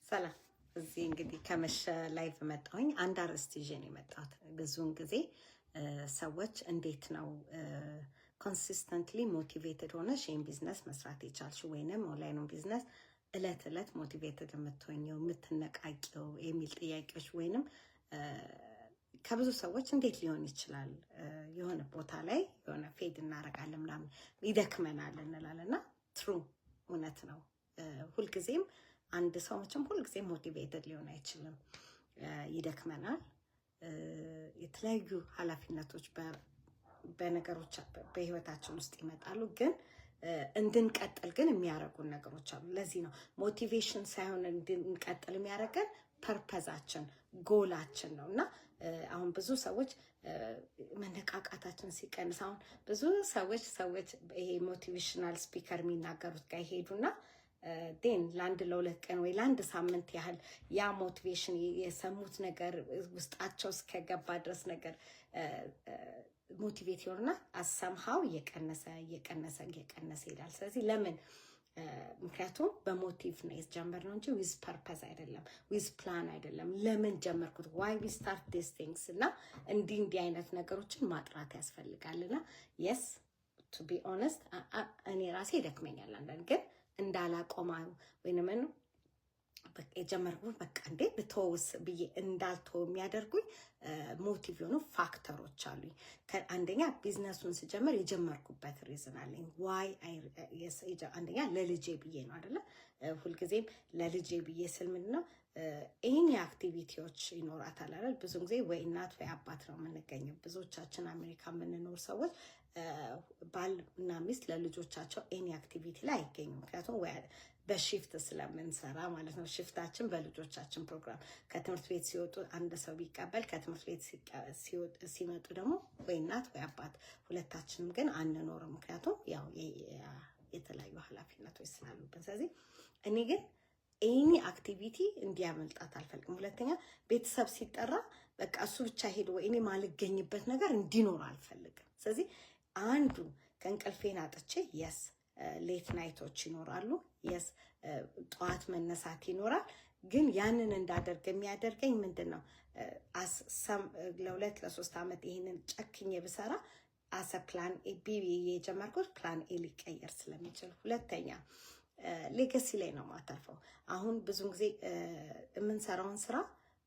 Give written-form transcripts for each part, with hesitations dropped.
ሰላም እዚህ እንግዲህ ከመሸ ላይቭ መጣሁኝ። አንድ አርዕስት ይዤ ነው የመጣሁት። ብዙውን ጊዜ ሰዎች እንዴት ነው ኮንሲስተንትሊ ሞቲቬትድ ሆነሽ ይህን ቢዝነስ መስራት የቻልሽ ወይንም ኦንላይን ቢዝነስ እለት እለት ሞቲቬትድ የምትሆኘው የምትነቃቂው የሚል ጥያቄዎች ወይንም ከብዙ ሰዎች እንዴት ሊሆን ይችላል? የሆነ ቦታ ላይ የሆነ ፌድ እናደርጋለን ምናምን ይደክመናል እንላለን እና ትሩ እውነት ነው። ሁልጊዜም አንድ ሰው መቼም ሁልጊዜም ሞቲቬትድ ሊሆን አይችልም። ይደክመናል። የተለያዩ ኃላፊነቶች በነገሮች በህይወታችን ውስጥ ይመጣሉ። ግን እንድንቀጥል ግን የሚያደርጉን ነገሮች አሉ። ለዚህ ነው ሞቲቬሽን ሳይሆን እንድንቀጥል የሚያደርገን ፐርፐዛችን ጎላችን ነው። እና አሁን ብዙ ሰዎች መነቃቃታችን ሲቀንስ አሁን ብዙ ሰዎች ይሄ ሞቲቬሽናል ስፒከር የሚናገሩት ጋር ይሄዱና ዴን ለአንድ ለሁለት ቀን ወይ ለአንድ ሳምንት ያህል ያ ሞቲቬሽን የሰሙት ነገር ውስጣቸው እስከገባ ድረስ ነገር ሞቲቬት ይሆንና አሰምሃው እየቀነሰ ይሄዳል። ስለዚህ ለምን? ምክንያቱም በሞቲቭ ነው የጀመርነው እንጂ ዊዝ ፐርፐዝ አይደለም፣ ዊዝ ፕላን አይደለም። ለምን ጀመርኩት? ዋይ ዊ ስታርት ዲስ ቲንግስ እና እንዲህ አይነት ነገሮችን ማጥራት ያስፈልጋልና የስ ቱ ቢ ኦነስት እኔ ራሴ ይደክመኛል አንዳንድ ግን እንዳላቆማ ወይንም በቃ የጀመርኩት በቃ እንዴ ብተውስ ብዬ እንዳልተው የሚያደርጉኝ ሞቲቭ የሆኑ ፋክተሮች አሉኝ። አንደኛ ቢዝነሱን ስጀምር የጀመርኩበት ሪዝን አለኝ። ዋይ አንደኛ ለልጄ ብዬ ነው አይደለ? ሁልጊዜም ለልጄ ብዬ ስል ምንድን ነው ይህን አክቲቪቲዎች ይኖራታል አይደል? ብዙ ጊዜ ወይ እናት ወይ አባት ነው የምንገኘው። ብዙዎቻችን አሜሪካ የምንኖር ሰዎች ባል እና ሚስት ለልጆቻቸው ኤኒ አክቲቪቲ ላይ አይገኙም። ምክንያቱም በሽፍት ስለምንሰራ ማለት ነው። ሽፍታችን በልጆቻችን ፕሮግራም ከትምህርት ቤት ሲወጡ አንድ ሰው ቢቀበል ከትምህርት ቤት ሲመጡ ደግሞ ወይ እናት ወይ አባት፣ ሁለታችንም ግን አንኖርም። ምክንያቱም ያው የተለያዩ ኃላፊነቶች ስላሉብን። ስለዚህ እኔ ግን ኤኒ አክቲቪቲ እንዲያመልጣት አልፈልግም። ሁለተኛ ቤተሰብ ሲጠራ በቃ እሱ ብቻ ሄዶ እኔ ማልገኝበት ነገር እንዲኖር አልፈልግም። ስለዚህ አንዱ ከእንቅልፌን አጥቼ የስ ሌት ናይቶች ይኖራሉ፣ የስ ጠዋት መነሳት ይኖራል። ግን ያንን እንዳደርግ የሚያደርገኝ ምንድን ነው? ለ2-3 ዓመት ይህንን ጨክኜ ብሰራ አሰ ፕላን ቢ የጀመርኩት ፕላን ኤ ሊቀየር ስለሚችል። ሁለተኛ ሌጋሲ ላይ ነው ማተርፈው። አሁን ብዙን ጊዜ የምንሰራውን ስራ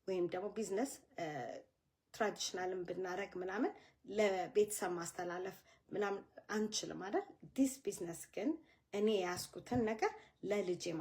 ወይም ደግሞ ቢዝነስ ትራዲሽናልን ብናረግ ምናምን ለቤተሰብ ማስተላለፍ ምናምን አንችልም አይደል? ዲስ ቢዝነስ ግን እኔ ያስኩትን ነገር ለልጄ